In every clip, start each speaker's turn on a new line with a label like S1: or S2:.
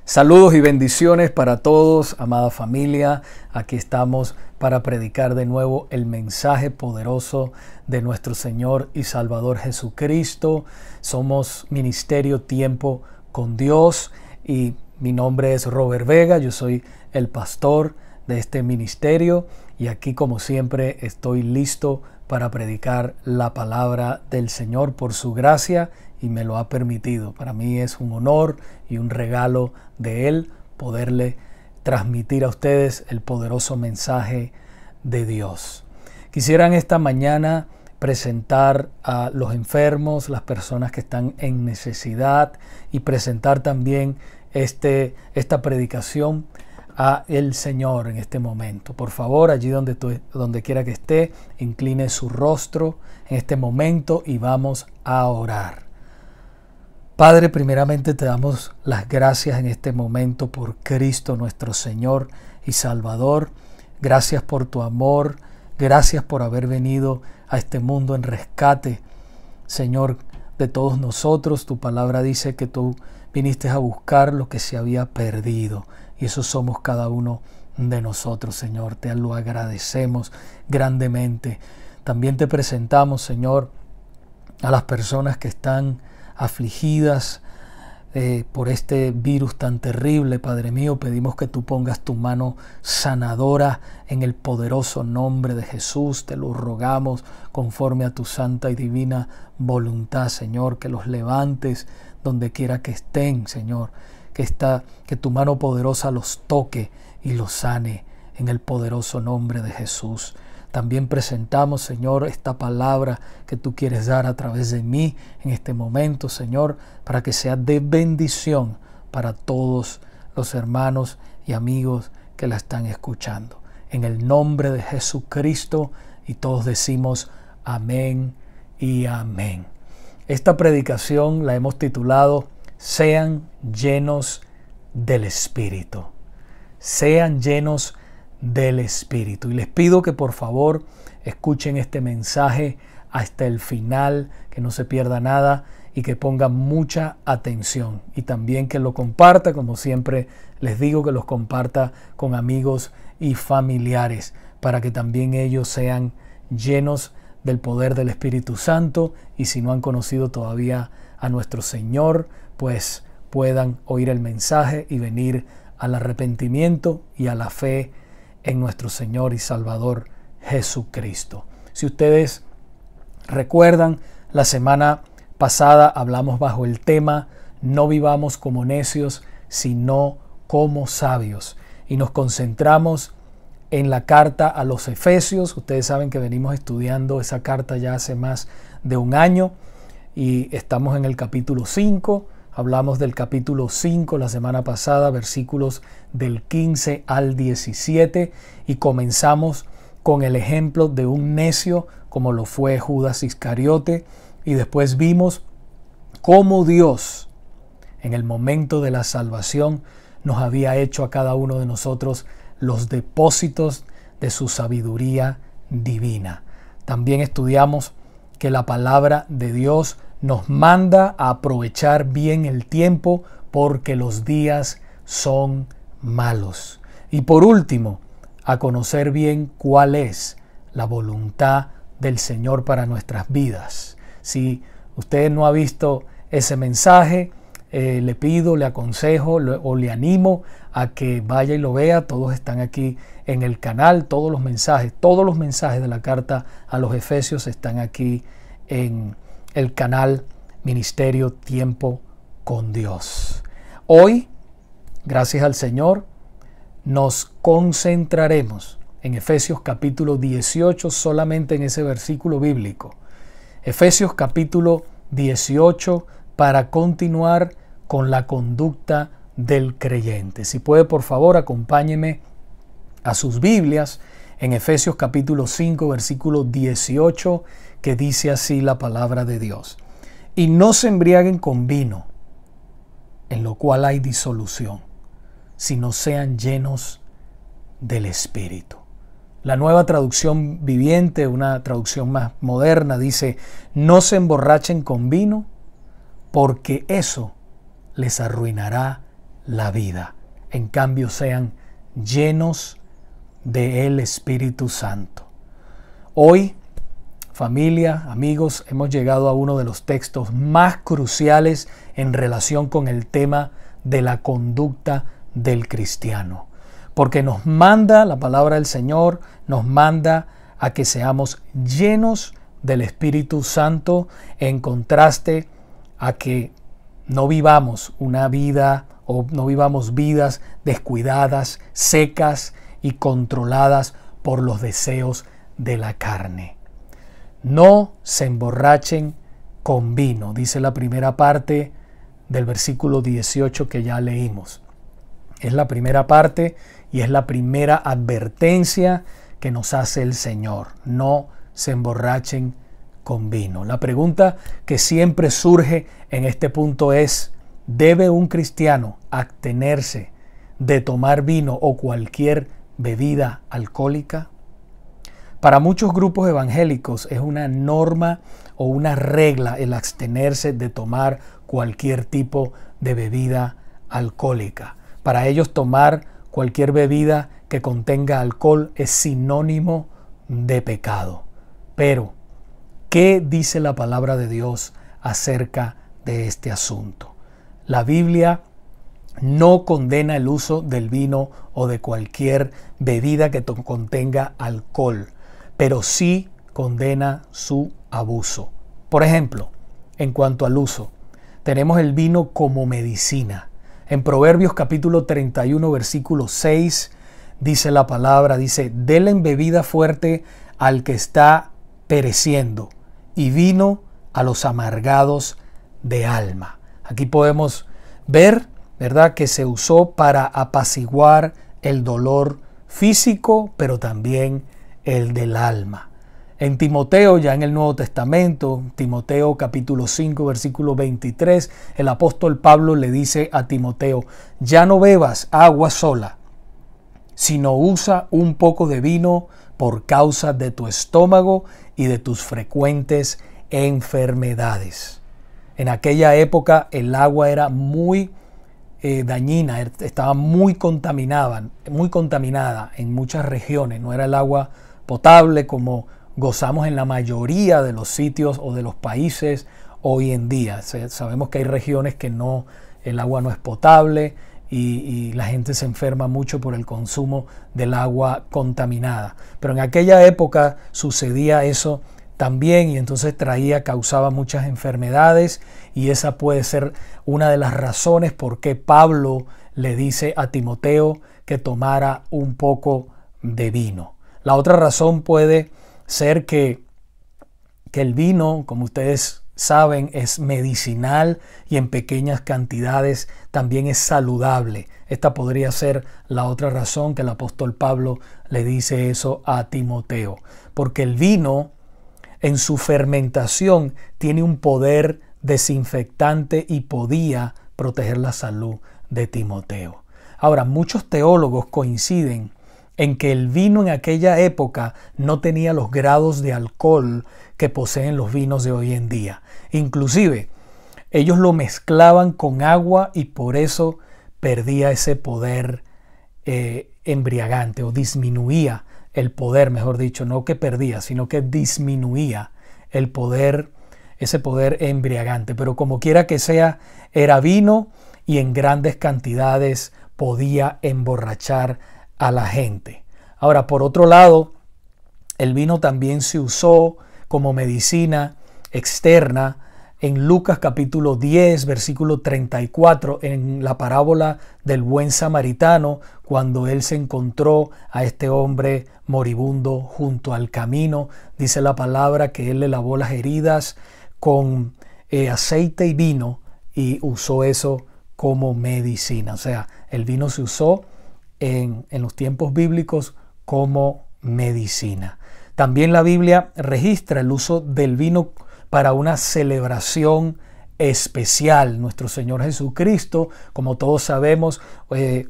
S1: Saludos y bendiciones para todos, amada familia. Aquí estamos para predicar de nuevo el mensaje poderoso de nuestro Señor y Salvador Jesucristo. Somos Ministerio Tiempo con Dios y mi nombre es Robert Vega. Yo soy el pastor de este ministerio y aquí, como siempre, estoy listo para predicar la palabra del Señor por su gracia y me lo ha permitido. Para mí es un honor y un regalo de Él poderle transmitir a ustedes el poderoso mensaje de Dios. Quisiera en esta mañana presentar a los enfermos, las personas que están en necesidad y presentar también esta predicación a el Señor en este momento. Por favor, allí donde quiera que esté, incline su rostro en este momento y vamos a orar. Padre, primeramente te damos las gracias en este momento por Cristo nuestro Señor y Salvador. Gracias por tu amor, gracias por haber venido a este mundo en rescate, Señor, de todos nosotros. Tu palabra dice que tú viniste a buscar lo que se había perdido y eso somos cada uno de nosotros, Señor. Te lo agradecemos grandemente. También te presentamos, Señor, a las personas que están afligidas por este virus tan terrible. Padre mío, pedimos que tú pongas tu mano sanadora en el poderoso nombre de Jesús. Te lo rogamos conforme a tu santa y divina voluntad, Señor, que los levantes donde quiera que estén, Señor, que tu mano poderosa los toque y los sane en el poderoso nombre de Jesús. También presentamos, Señor, esta palabra que tú quieres dar a través de mí en este momento, Señor, para que sea de bendición para todos los hermanos y amigos que la están escuchando. En el nombre de Jesucristo, y todos decimos amén y amén. Esta predicación la hemos titulado Sean llenos del Espíritu. Sean llenos del Espíritu. Y les pido que por favor escuchen este mensaje hasta el final, que no se pierda nada y que pongan mucha atención. Y también que lo comparta, como siempre les digo, que los comparta con amigos y familiares, para que también ellos sean llenos del poder del Espíritu Santo, y si no han conocido todavía a nuestro Señor, pues puedan oír el mensaje y venir al arrepentimiento y a la fe en nuestro Señor y Salvador Jesucristo. Si ustedes recuerdan, la semana pasada hablamos bajo el tema No vivamos como necios, sino como sabios, y nos concentramos en la carta a los Efesios. Ustedes saben que venimos estudiando esa carta ya hace más de un año y estamos en el capítulo 5. Hablamos del capítulo 5 la semana pasada, versículos del 15 al 17, y comenzamos con el ejemplo de un necio como lo fue Judas Iscariote, y después vimos cómo Dios en el momento de la salvación nos había hecho a cada uno de nosotros los depósitos de su sabiduría divina. También estudiamos que la palabra de Dios nos manda a aprovechar bien el tiempo porque los días son malos. Y por último, a conocer bien cuál es la voluntad del Señor para nuestras vidas. Si usted no ha visto ese mensaje, le pido, le aconsejo o le animo a que vaya y lo vea. Todos están aquí en el canal, todos los mensajes de la carta a los Efesios están aquí en el canal Ministerio Tiempo con Dios. Hoy, gracias al Señor, nos concentraremos en Efesios capítulo 18, solamente en ese versículo bíblico. Efesios capítulo 18, para continuar con la conducta del creyente. Si puede, por favor, acompáñeme a sus Biblias en Efesios capítulo 5, versículo 18, que dice así la palabra de Dios. Y no se embriaguen con vino, en lo cual hay disolución, sino sean llenos del Espíritu. La Nueva Traducción Viviente, una traducción más moderna, dice: no se emborrachen con vino, porque eso les arruinará la vida. En cambio, sean llenos del Espíritu Santo. Hoy, familia, amigos, hemos llegado a uno de los textos más cruciales en relación con el tema de la conducta del cristiano. Porque nos manda, la palabra del Señor nos manda a que seamos llenos del Espíritu Santo, en contraste a que no vivamos una vida o no vivamos vidas descuidadas, secas y controladas por los deseos de la carne. No se emborrachen con vino, dice la primera parte del versículo 18 que ya leímos. Es la primera parte y es la primera advertencia que nos hace el Señor. No se emborrachen con vino. La pregunta que siempre surge en este punto es: ¿debe un cristiano abstenerse de tomar vino o cualquier bebida alcohólica? Para muchos grupos evangélicos es una norma o una regla el abstenerse de tomar cualquier tipo de bebida alcohólica. Para ellos, tomar cualquier bebida que contenga alcohol es sinónimo de pecado. Pero, ¿qué dice la palabra de Dios acerca de este asunto? La Biblia no condena el uso del vino o de cualquier bebida que contenga alcohol, pero sí condena su abuso. Por ejemplo, en cuanto al uso, tenemos el vino como medicina. En Proverbios capítulo 31, versículo 6, dice la palabra, dice: denle bebida fuerte al que está pereciendo y vino a los amargados de alma. Aquí podemos ver, ¿verdad?, que se usó para apaciguar el dolor físico, pero también el del alma. En Timoteo, ya en el Nuevo Testamento, Timoteo capítulo 5, versículo 23, el apóstol Pablo le dice a Timoteo: ya no bebas agua sola, sino usa un poco de vino por causa de tu estómago y de tus frecuentes enfermedades. En aquella época el agua era muy dañina, estaba muy contaminada en muchas regiones. No era el agua potable como gozamos en la mayoría de los sitios o de los países hoy en día. Sabemos que hay regiones que el agua no es potable y la gente se enferma mucho por el consumo del agua contaminada. Pero en aquella época sucedía eso también, y entonces causaba muchas enfermedades, y esa puede ser una de las razones por qué Pablo le dice a Timoteo que tomara un poco de vino. La otra razón puede ser que el vino, como ustedes saben, es medicinal y en pequeñas cantidades también es saludable. Esta podría ser la otra razón que el apóstol Pablo le dice eso a Timoteo, porque el vino en su fermentación tiene un poder desinfectante y podía proteger la salud de Timoteo. Ahora, muchos teólogos coinciden en que el vino en aquella época no tenía los grados de alcohol que poseen los vinos de hoy en día. Inclusive, ellos lo mezclaban con agua y por eso perdía ese poder embriagante, o disminuía el poder, mejor dicho, no que perdía, sino que disminuía el poder, ese poder embriagante. Pero como quiera que sea, era vino y en grandes cantidades podía emborrachar a la gente. Ahora, por otro lado, el vino también se usó como medicina externa en Lucas capítulo 10, versículo 34, en la parábola del buen samaritano, cuando él se encontró a este hombre moribundo junto al camino. Dice la palabra que él le lavó las heridas con aceite y vino y usó eso como medicina. O sea, el vino se usó en los tiempos bíblicos como medicina. También la Biblia registra el uso del vino para una celebración especial. Nuestro Señor Jesucristo, como todos sabemos,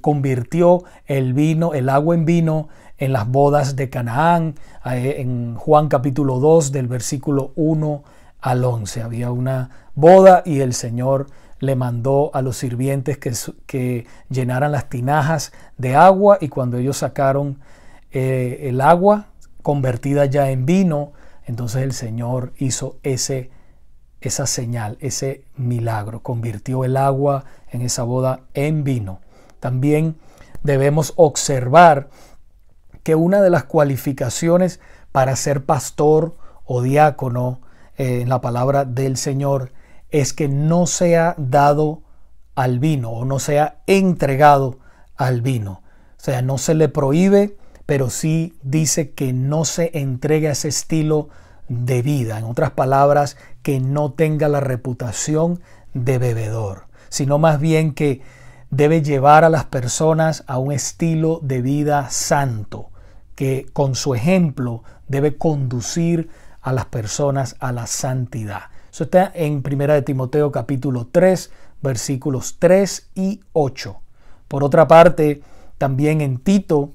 S1: convirtió el agua en vino en las bodas de Canaán. En Juan capítulo 2, del versículo 1 al 11, había una boda y el Señor le mandó a los sirvientes que llenaran las tinajas de agua, y cuando ellos sacaron el agua convertida ya en vino, entonces el Señor hizo esa señal, ese milagro, convirtió el agua en esa boda en vino. También debemos observar que una de las cualificaciones para ser pastor o diácono en la palabra del Señor es que no sea dado al vino o no sea entregado al vino. O sea, no se le prohíbe, pero sí dice que no se entregue a ese estilo de vida. En otras palabras, que no tenga la reputación de bebedor, sino más bien que debe llevar a las personas a un estilo de vida santo, que con su ejemplo debe conducir a las personas a la santidad. Eso está en 1 Timoteo capítulo 3, versículos 3 y 8. Por otra parte, también en Tito,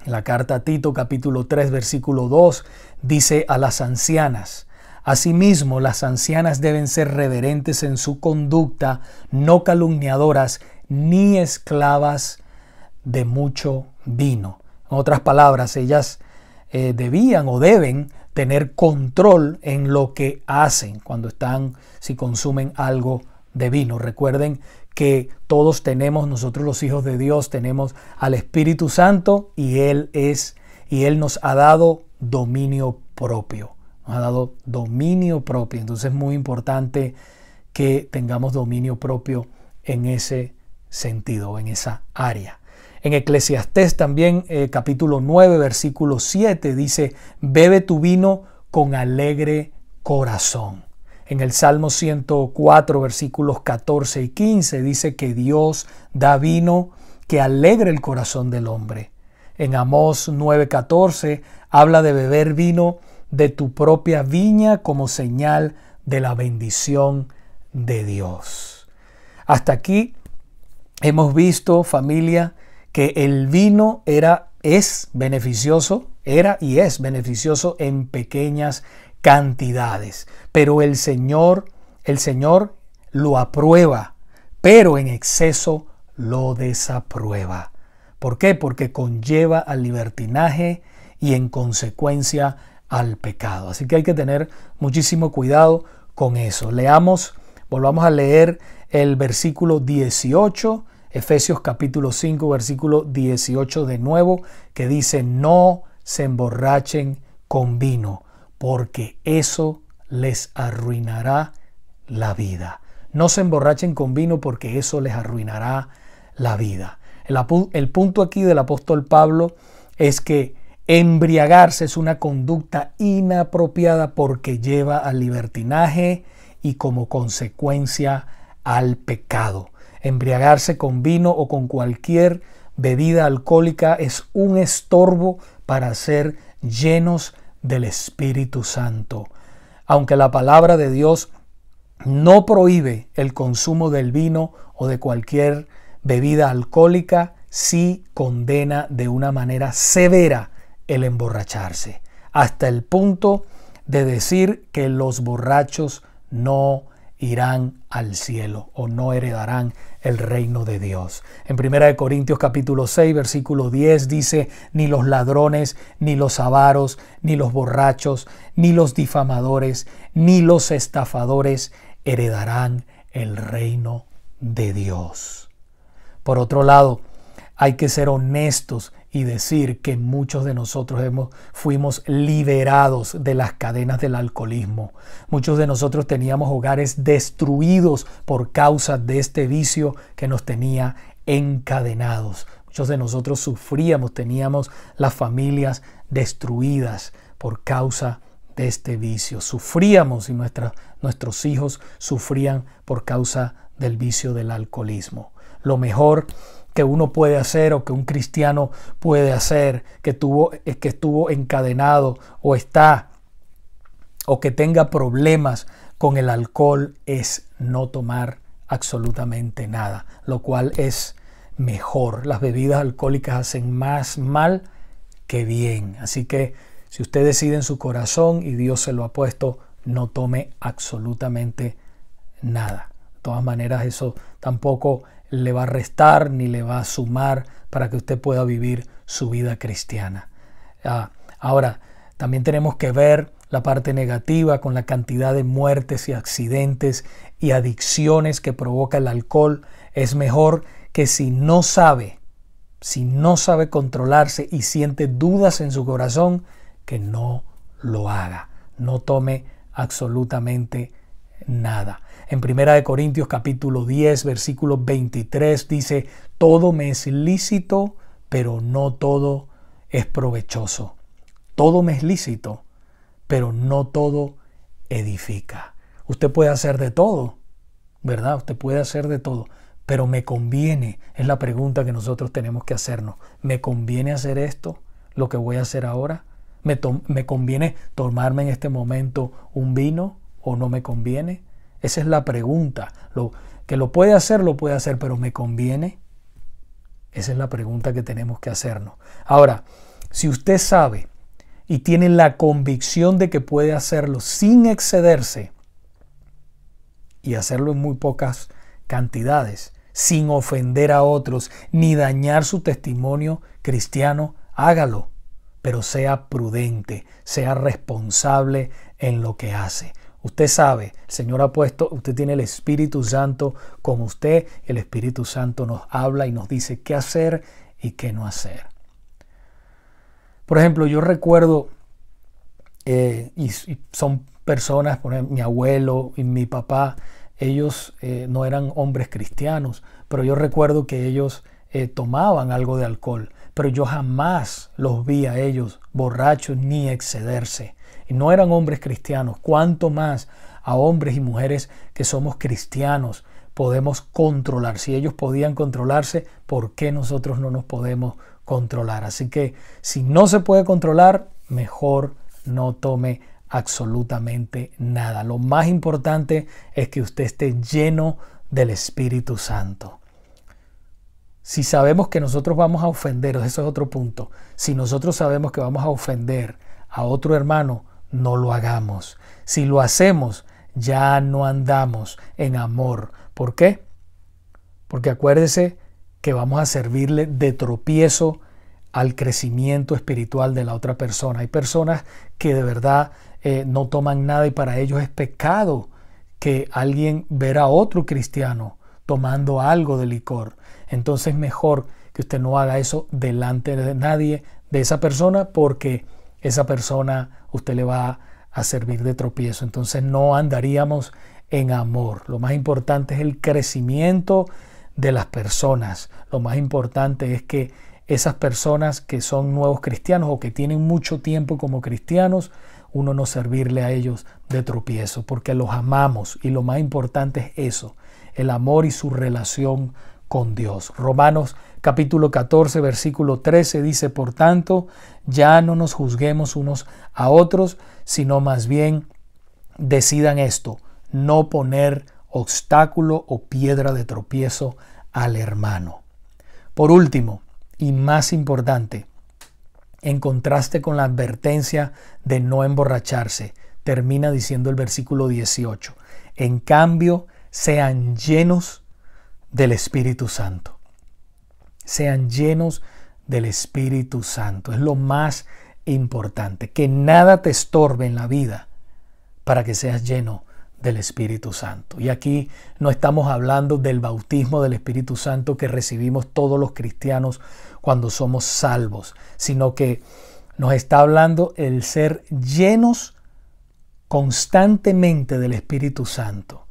S1: en la carta a Tito capítulo 3, versículo 2, dice a las ancianas: asimismo, las ancianas deben ser reverentes en su conducta, no calumniadoras, ni esclavas de mucho vino. En otras palabras, ellas debían o deben tener control en lo que hacen si consumen algo de vino. Recuerden que todos tenemos, nosotros los hijos de Dios, tenemos al Espíritu Santo y Él nos ha dado dominio propio. Nos ha dado dominio propio. Entonces es muy importante que tengamos dominio propio en ese sentido, en esa área. En Eclesiastés también, capítulo 9, versículo 7, dice: bebe tu vino con alegre corazón. En el Salmo 104, versículos 14 y 15, dice que Dios da vino que alegre el corazón del hombre. En Amós 9:14 habla de beber vino de tu propia viña como señal de la bendición de Dios. Hasta aquí hemos visto, familia, que el vino es beneficioso en pequeñas cantidades, pero el Señor lo aprueba, pero en exceso lo desaprueba. ¿Por qué? Porque conlleva al libertinaje y en consecuencia al pecado. Así que hay que tener muchísimo cuidado con eso. Volvamos a leer el versículo 18, Efesios capítulo 5, versículo 18 de nuevo, que dice: no se emborrachen con vino, porque eso les arruinará la vida. No se emborrachen con vino porque eso les arruinará la vida. El punto aquí del apóstol Pablo es que embriagarse es una conducta inapropiada porque lleva al libertinaje y como consecuencia al pecado. Embriagarse con vino o con cualquier bebida alcohólica es un estorbo para ser llenos del Espíritu Santo. Aunque la palabra de Dios no prohíbe el consumo del vino o de cualquier bebida alcohólica, sí condena de una manera severa el emborracharse, hasta el punto de decir que los borrachos no irán al cielo o no heredarán el reino de Dios. En 1 Corintios capítulo 6, versículo 10 dice: ni los ladrones, ni los avaros, ni los borrachos, ni los difamadores, ni los estafadores heredarán el reino de Dios. Por otro lado, hay que ser honestos y decir que muchos de nosotros fuimos liberados de las cadenas del alcoholismo. Muchos de nosotros teníamos hogares destruidos por causa de este vicio que nos tenía encadenados. Muchos de nosotros teníamos las familias destruidas por causa de este vicio. Sufríamos y nuestros hijos sufrían por causa del vicio del alcoholismo. Lo mejor que uno puede hacer o que un cristiano puede hacer que estuvo encadenado o que tenga problemas con el alcohol es no tomar absolutamente nada, lo cual es mejor. Las bebidas alcohólicas hacen más mal que bien. Así que si usted decide en su corazón y Dios se lo ha puesto, no tome absolutamente nada. todas maneras eso tampoco le va a restar ni le va a sumar para que usted pueda vivir su vida cristiana. Ahora, también tenemos que ver la parte negativa con la cantidad de muertes y accidentes y adicciones que provoca el alcohol. Es mejor que si no sabe controlarse y siente dudas en su corazón, que no lo haga. No tome absolutamente nada. En 1 Corintios capítulo 10, versículo 23 dice: todo me es lícito, pero no todo es provechoso. Todo me es lícito, pero no todo edifica. Usted puede hacer de todo, ¿verdad? Usted puede hacer de todo, pero ¿me conviene? Es la pregunta que nosotros tenemos que hacernos. ¿Me conviene hacer esto, lo que voy a hacer ahora? ¿Me conviene tomarme en este momento un vino o no me conviene? Esa es la pregunta. Que lo puede hacer, pero ¿me conviene? Esa es la pregunta que tenemos que hacernos. Ahora, si usted sabe y tiene la convicción de que puede hacerlo sin excederse y hacerlo en muy pocas cantidades, sin ofender a otros ni dañar su testimonio cristiano, hágalo, pero sea prudente, sea responsable en lo que hace. Usted sabe, el Señor ha puesto, usted tiene el Espíritu Santo con usted, el Espíritu Santo nos habla y nos dice qué hacer y qué no hacer. Por ejemplo, yo recuerdo, y son personas, por ejemplo, mi abuelo y mi papá, ellos no eran hombres cristianos, pero yo recuerdo que ellos tomaban algo de alcohol, pero yo jamás los vi a ellos borrachos ni excederse. Y no eran hombres cristianos. Cuánto más a hombres y mujeres que somos cristianos podemos controlar. Si ellos podían controlarse, ¿por qué nosotros no nos podemos controlar? Así que si no se puede controlar, mejor no tome absolutamente nada. Lo más importante es que usted esté lleno del Espíritu Santo. Si sabemos que nosotros vamos a ofender, eso es otro punto. Si nosotros sabemos que vamos a ofender a otro hermano, no lo hagamos. Si lo hacemos, ya no andamos en amor. ¿Por qué? Porque acuérdese que vamos a servirle de tropiezo al crecimiento espiritual de la otra persona. Hay personas que de verdad no toman nada y para ellos es pecado que alguien ver a otro cristiano tomando algo de licor. Entonces mejor que usted no haga eso delante de nadie, de esa persona, porque esa persona usted le va a servir de tropiezo. Entonces no andaríamos en amor. Lo más importante es el crecimiento de las personas. Lo más importante es que esas personas que son nuevos cristianos o que tienen mucho tiempo como cristianos, uno no servirle a ellos de tropiezo, porque los amamos y lo más importante es eso, el amor y su relación con Dios. Romanos capítulo 14, versículo 13 dice: por tanto, ya no nos juzguemos unos a otros, sino más bien decidan esto, no poner obstáculo o piedra de tropiezo al hermano. Por último, y más importante, en contraste con la advertencia de no emborracharse, termina diciendo el versículo 18: en cambio, sean llenos del Espíritu Santo. Sean llenos del Espíritu Santo. Es lo más importante. Que nada te estorbe en la vida para que seas lleno del Espíritu Santo. Y aquí no estamos hablando del bautismo del Espíritu Santo que recibimos todos los cristianos cuando somos salvos, sino que nos está hablando el ser llenos constantemente del Espíritu Santo.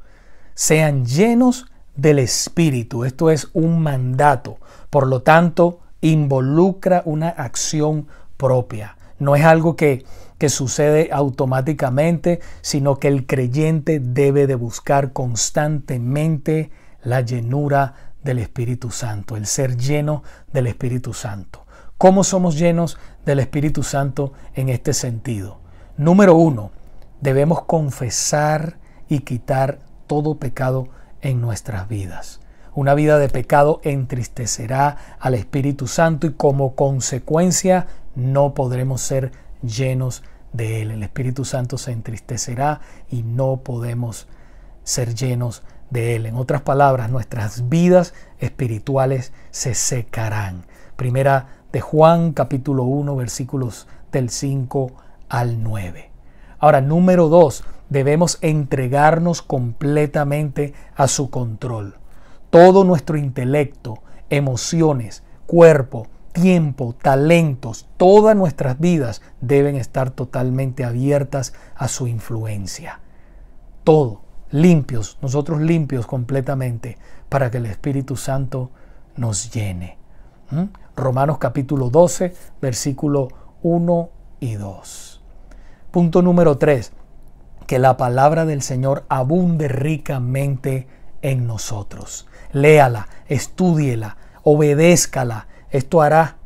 S1: Sean llenos del Espíritu. Esto es un mandato. Por lo tanto, involucra una acción propia. No es algo que sucede automáticamente, sino que el creyente debe de buscar constantemente la llenura del Espíritu Santo, el ser lleno del Espíritu Santo. ¿Cómo somos llenos del Espíritu Santo en este sentido? Número 1, debemos confesar y quitar todo pecado en nuestras vidas. Una vida de pecado entristecerá al Espíritu Santo y como consecuencia no podremos ser llenos de Él. El Espíritu Santo se entristecerá y no podemos ser llenos de Él. En otras palabras, nuestras vidas espirituales se secarán. Primera de Juan, capítulo 1, versículos del 5 al 9. Ahora, número 2, debemos entregarnos completamente a su control. Todo nuestro intelecto, emociones, cuerpo, tiempo, talentos, todas nuestras vidas deben estar totalmente abiertas a su influencia. Todo, limpios, nosotros limpios completamente para que el Espíritu Santo nos llene. Romanos capítulo 12, versículo 1 y 2. Punto número 3. Que la palabra del Señor abunde ricamente en nosotros. Léala, estúdiela, obedézcala. Esto hará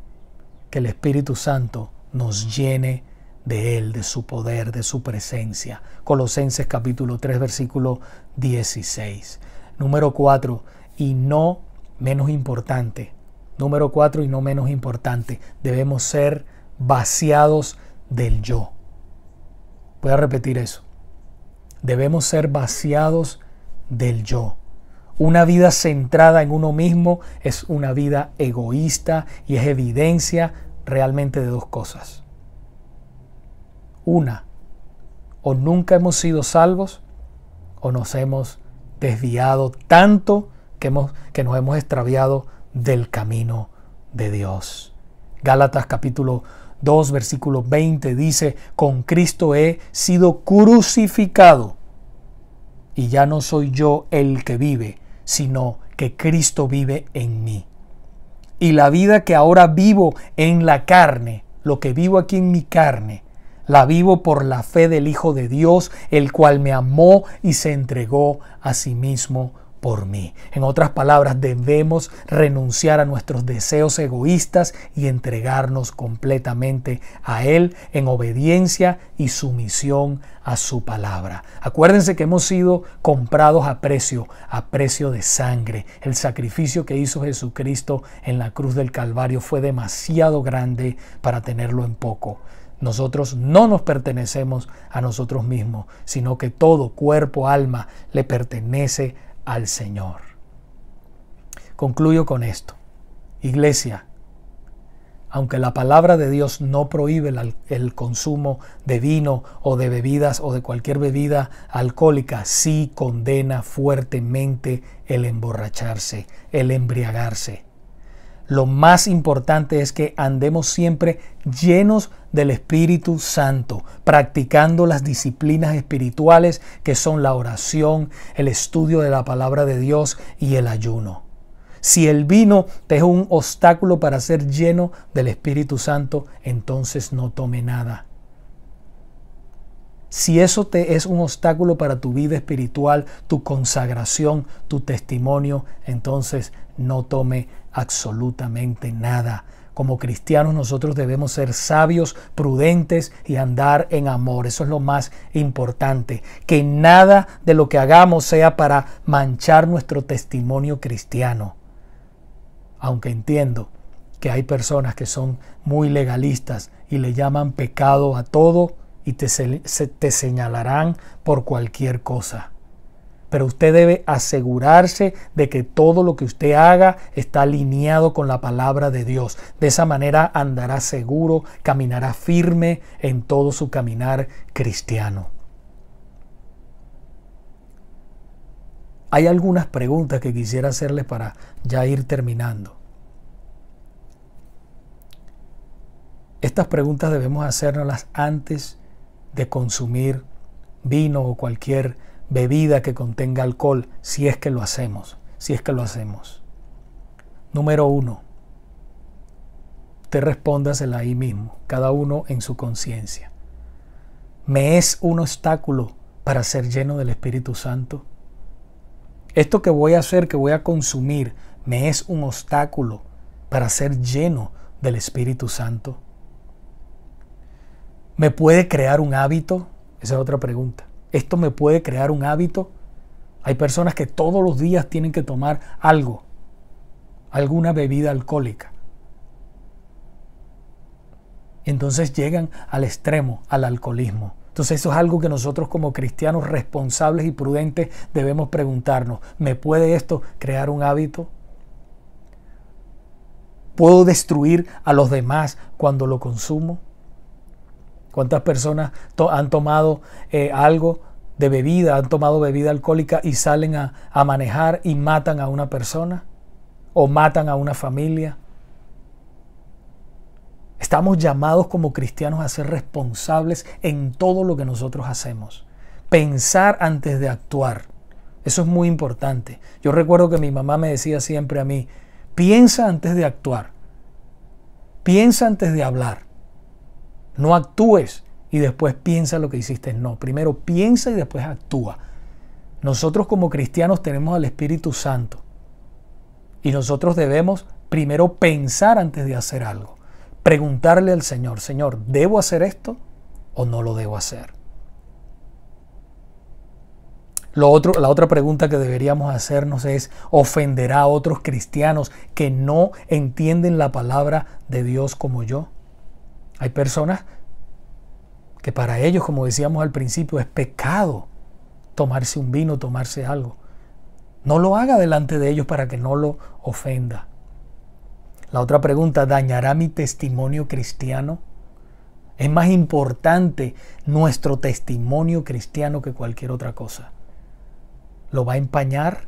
S1: que el Espíritu Santo nos llene de Él, de su poder, de su presencia. Colosenses capítulo 3, versículo 16. Número 4, y no menos importante. Número 4, y no menos importante. Debemos ser vaciados del yo. Voy a repetir eso. Debemos ser vaciados del yo. Una vida centrada en uno mismo es una vida egoísta y es evidencia realmente de dos cosas. Una, o nunca hemos sido salvos o nos hemos desviado tanto que nos hemos extraviado del camino de Dios. Gálatas capítulo 2, versículo 20 dice: con Cristo he sido crucificado y ya no soy yo el que vive, sino que Cristo vive en mí. Y la vida que ahora vivo en la carne, lo que vivo aquí en mi carne, la vivo por la fe del Hijo de Dios, el cual me amó y se entregó a sí mismo por mí. En otras palabras, debemos renunciar a nuestros deseos egoístas y entregarnos completamente a Él en obediencia y sumisión a su palabra. Acuérdense que hemos sido comprados a precio de sangre. El sacrificio que hizo Jesucristo en la cruz del Calvario fue demasiado grande para tenerlo en poco. Nosotros no nos pertenecemos a nosotros mismos, sino que todo cuerpo, alma, le pertenece al Señor. Concluyo con esto. Iglesia, aunque la palabra de Dios no prohíbe el consumo de vino o de bebidas o de cualquier bebida alcohólica, sí condena fuertemente el emborracharse, el embriagarse. Lo más importante es que andemos siempre llenos del Espíritu Santo, practicando las disciplinas espirituales que son la oración, el estudio de la palabra de Dios y el ayuno. Si el vino te es un obstáculo para ser lleno del Espíritu Santo, entonces no tome nada. Si eso te es un obstáculo para tu vida espiritual, tu consagración, tu testimonio, entonces no tome absolutamente nada. Como cristianos nosotros debemos ser sabios, prudentes y andar en amor. Eso es lo más importante. Que nada de lo que hagamos sea para manchar nuestro testimonio cristiano. Aunque entiendo que hay personas que son muy legalistas y le llaman pecado a todo y te señalarán por cualquier cosa. Pero usted debe asegurarse de que todo lo que usted haga está alineado con la palabra de Dios. De esa manera andará seguro, caminará firme en todo su caminar cristiano. Hay algunas preguntas que quisiera hacerles para ya ir terminando. Estas preguntas debemos hacérnoslas antes de consumir vino o cualquier bebida que contenga alcohol, si es que lo hacemos. Número 1. Usted respóndasela ahí mismo, cada uno en su conciencia. ¿Me es un obstáculo para ser lleno del Espíritu Santo? Esto que voy a hacer, que voy a consumir, ¿me es un obstáculo para ser lleno del Espíritu Santo? ¿Me puede crear un hábito? Esa es otra pregunta. ¿Esto me puede crear un hábito? Hay personas que todos los días tienen que tomar algo, alguna bebida alcohólica. Entonces llegan al extremo, al alcoholismo. Entonces eso es algo que nosotros como cristianos responsables y prudentes debemos preguntarnos. ¿Me puede esto crear un hábito? ¿Puedo destruir a los demás cuando lo consumo? ¿Cuántas personas han tomado algo de bebida, han tomado bebida alcohólica y salen a manejar y matan a una persona o matan a una familia? Estamos llamados como cristianos a ser responsables en todo lo que nosotros hacemos. Pensar antes de actuar. Eso es muy importante. Yo recuerdo que mi mamá me decía siempre a mí, piensa antes de actuar. Piensa antes de hablar. No actúes y después piensa lo que hiciste. No, primero piensa y después actúa. Nosotros como cristianos tenemos al Espíritu Santo y nosotros debemos primero pensar antes de hacer algo. Preguntarle al Señor, Señor, ¿debo hacer esto o no lo debo hacer? La otra pregunta que deberíamos hacernos es, ¿ofenderá a otros cristianos que no entienden la palabra de Dios como yo? Hay personas que para ellos, como decíamos al principio, es pecado tomarse un vino, tomarse algo. No lo haga delante de ellos para que no lo ofenda. La otra pregunta, ¿dañará mi testimonio cristiano? Es más importante nuestro testimonio cristiano que cualquier otra cosa. ¿Lo va a empañar?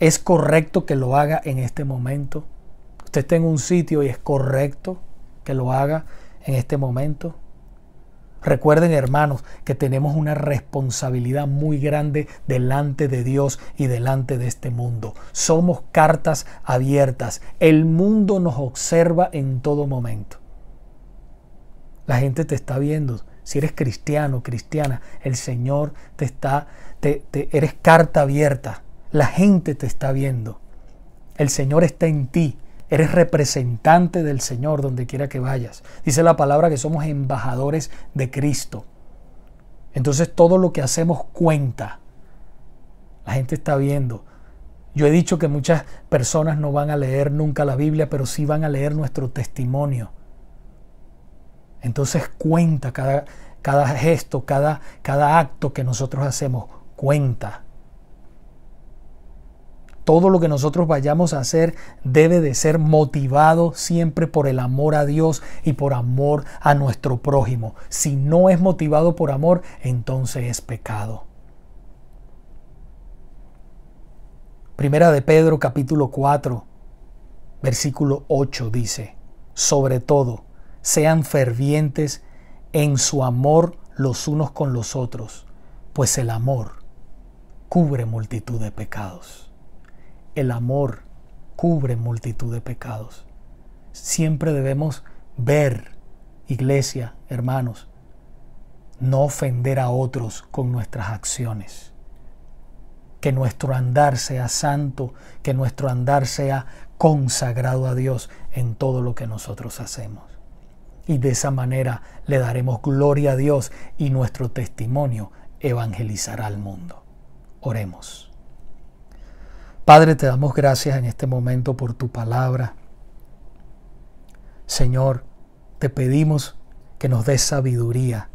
S1: ¿Es correcto que lo haga en este momento? Usted está en un sitio y es correcto que lo haga en este momento. Recuerden, hermanos, que tenemos una responsabilidad muy grande delante de Dios y delante de este mundo. Somos cartas abiertas. El mundo nos observa en todo momento. La gente te está viendo. Si eres cristiano, cristiana, el Señor eres carta abierta. La gente te está viendo. El Señor está en ti. Eres representante del Señor donde quiera que vayas. Dice la palabra que somos embajadores de Cristo. Entonces todo lo que hacemos cuenta. La gente está viendo. Yo he dicho que muchas personas no van a leer nunca la Biblia, pero sí van a leer nuestro testimonio. Entonces cuenta cada gesto, cada acto que nosotros hacemos. Cuenta. Todo lo que nosotros vayamos a hacer debe de ser motivado siempre por el amor a Dios y por amor a nuestro prójimo. Si no es motivado por amor, entonces es pecado. Primera de Pedro capítulo 4, versículo 8 dice, sobre todo, sean fervientes en su amor los unos con los otros, pues el amor cubre multitud de pecados. El amor cubre multitud de pecados. Siempre debemos ver, iglesia, hermanos, no ofender a otros con nuestras acciones. Que nuestro andar sea santo, que nuestro andar sea consagrado a Dios en todo lo que nosotros hacemos. Y de esa manera le daremos gloria a Dios y nuestro testimonio evangelizará al mundo. Oremos. Padre, te damos gracias en este momento por tu palabra. Señor, te pedimos que nos des sabiduría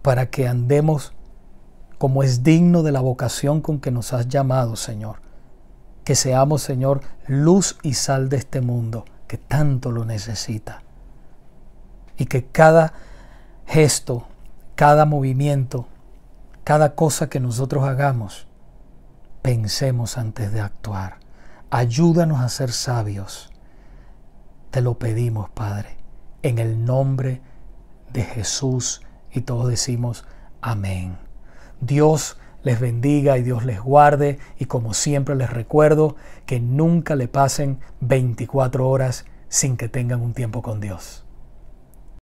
S1: para que andemos como es digno de la vocación con que nos has llamado, Señor. Que seamos, Señor, luz y sal de este mundo que tanto lo necesita. Y que cada gesto, cada movimiento, cada cosa que nosotros hagamos, pensemos antes de actuar. Ayúdanos a ser sabios. Te lo pedimos, Padre, en el nombre de Jesús. Y todos decimos amén. Dios les bendiga y Dios les guarde. Y como siempre les recuerdo que nunca le pasen 24 horas sin que tengan un tiempo con Dios.